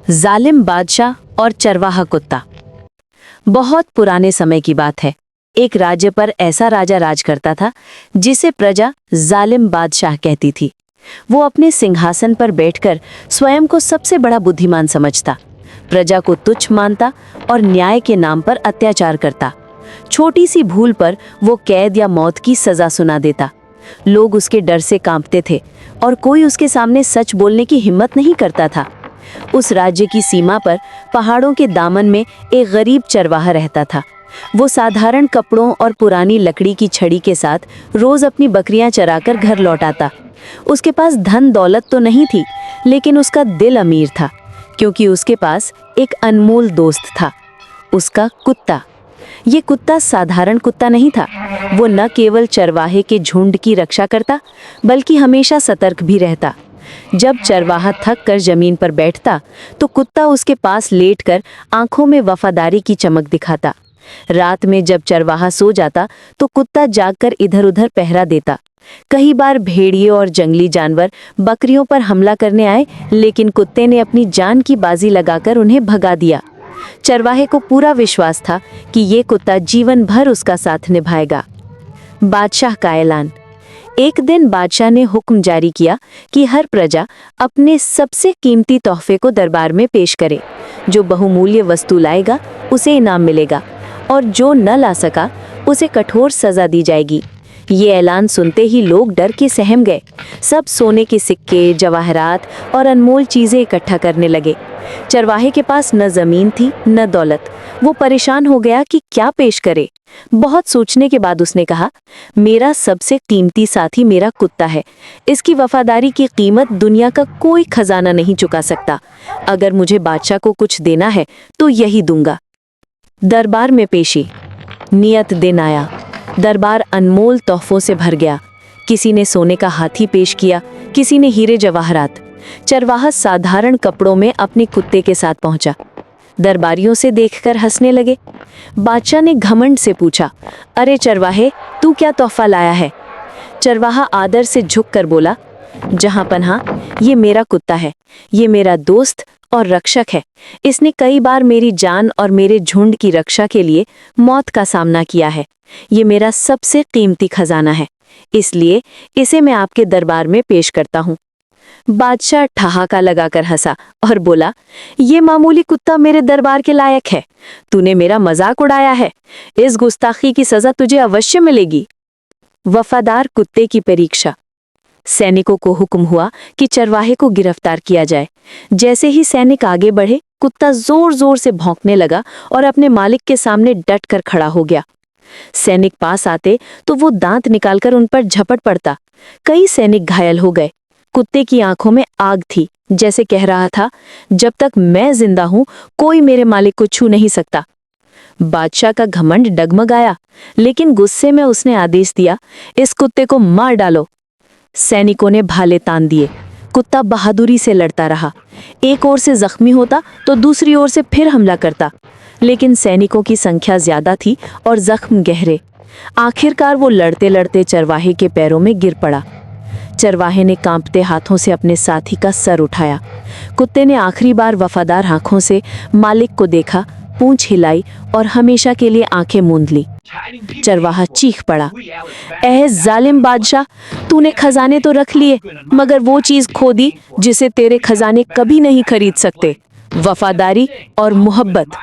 जालिम बादशाह और चरवाहा कुत्ता। बहुत पुराने समय की बात है। एक राज्य पर ऐसा राजा राज करता था जिसे प्रजा जालिम बादशाह कहती थी। वो अपने सिंहासन पर बैठकर स्वयं को सबसे बड़ा बुद्धिमान समझता, प्रजा को तुच्छ मानता और न्याय के नाम पर अत्याचार करता। छोटी सी भूल पर वो कैद या मौत की सजा सुना देता। लोग उसके डर से कांपते थे और कोई उसके सामने सच बोलने की हिम्मत नहीं करता था। उस राज्य की सीमा पर पहाड़ों के दामन में एक गरीब चरवाहा रहता था। वो साधारण कपड़ों और पुरानी लकड़ी की छड़ी के साथ रोज अपनी बकरियां चराकर घर लौट आता। उसके पास धन दौलत तो नहीं थी, लेकिन उसका दिल अमीर था, क्योंकि उसके पास एक अनमोल दोस्त था, उसका कुत्ता। ये कुत्ता साधारण कुत्ता नहीं था। वो न केवल चरवाहे के झुंड की रक्षा करता, बल्कि हमेशा सतर्क भी रहता। जब चरवाहा थक कर जमीन पर बैठता, तो कुत्ता उसके पास लेटकर आंखों में वफादारी की चमक दिखाता। रात में जब चरवाहा सो जाता, तो कुत्ता जागकर इधर उधर पहरा देता। कई बार भेड़िए और जंगली जानवर बकरियों पर हमला करने आए, लेकिन कुत्ते ने अपनी जान की बाजी लगाकर उन्हें भगा दिया। चरवाहे को पूरा विश्वास था कि ये कुत्ता जीवन भर उसका साथ निभाएगा। बादशाह का ऐलान। एक दिन बादशाह ने हुक्म जारी किया कि हर प्रजा अपने सबसे कीमती तोहफे को दरबार में पेश करे। जो बहुमूल्य वस्तु लाएगा उसे इनाम मिलेगा, और जो न ला सका उसे कठोर सजा दी जाएगी। ये ऐलान सुनते ही लोग डर के सहम गए। सब सोने के सिक्के, जवाहरात और अनमोल चीजें इकट्ठा करने लगे। चरवाहे के पास न जमीन थी न दौलत। वो परेशान हो गया कि क्या पेश करे। बहुत सोचने के बाद उसने कहा, मेरा सबसे कीमती साथी मेरा कुत्ता है। इसकी वफादारी की कीमत दुनिया का कोई खजाना नहीं चुका सकता। अगर मुझे बादशाह को कुछ देना है तो यही दूंगा। दरबार में पेशी। नियत दिन आया। दरबार अनमोल तोहफों से भर गया। किसी ने सोने का हाथी पेश किया, किसी ने हीरे जवाहरात। चरवाहा साधारण कपड़ों में अपने कुत्ते के साथ पहुंचा। दरबारियों से देखकर हंसने लगे। बादशाह ने घमंड से पूछा, अरे चरवाहे, तू क्या तोहफा लाया है? चरवाहा आदर से झुककर बोला, जहां पन्हा, ये मेरा कुत्ता है। ये मेरा दोस्त और रक्षक है। इसने कई बार मेरी जान और मेरे झुंड की रक्षा के लिए मौत का सामना किया है। ये मेरा सबसे कीमती खजाना है, इसलिए इसे मैं आपके दरबार में पेश करता हूँ। बादशाह ठहाका लगाकर हंसा और बोला, ये मामूली कुत्ता मेरे दरबार के लायक है। तूने मेरा मजाक उड़ाया है। इस गुस्ताखी की सजा तुझे अवश्य मिलेगी। वफादार कुत्ते की परीक्षा। सैनिकों को हुक्म हुआ कि चरवाहे को गिरफ्तार किया जाए। जैसे ही सैनिक आगे बढ़े, कुत्ता जोर जोर से भौंकने लगा और अपने मालिक के सामने डट कर खड़ा हो गया। सैनिक पास आते तो वो दांत निकालकर उन पर झपट पड़ता। कई सैनिक घायल हो गए। कुत्ते की आंखों में आग थी, जैसे कह रहा था, जब तक मैं जिंदा हूं कोई मेरे मालिक को छू नहीं सकता। बादशाह का घमंड डगमगाया, लेकिन गुस्से में उसने आदेश दिया, इस कुत्ते को मार डालो। सैनिकों ने भाले तान दिए। कुत्ता बहादुरी से लड़ता रहा। एक ओर से जख्मी होता तो दूसरी ओर से फिर हमला करता, लेकिन सैनिकों की संख्या ज्यादा थी और जख्म गहरे। आखिरकार वो लड़ते लड़ते चरवाहे के पैरों में गिर पड़ा। चरवाहे ने कांपते हाथों से अपने साथी का सर उठाया। कुत्ते ने आखिरी बार वफादार आंखों से मालिक को देखा, पूंछ हिलाई और हमेशा के लिए आंखें मूंद ली। चरवाहा चीख पड़ा, ऐ जालिम बादशाह, तूने खजाने तो रख लिए, मगर वो चीज खो दी जिसे तेरे खजाने कभी नहीं खरीद सकते, वफादारी और मोहब्बत।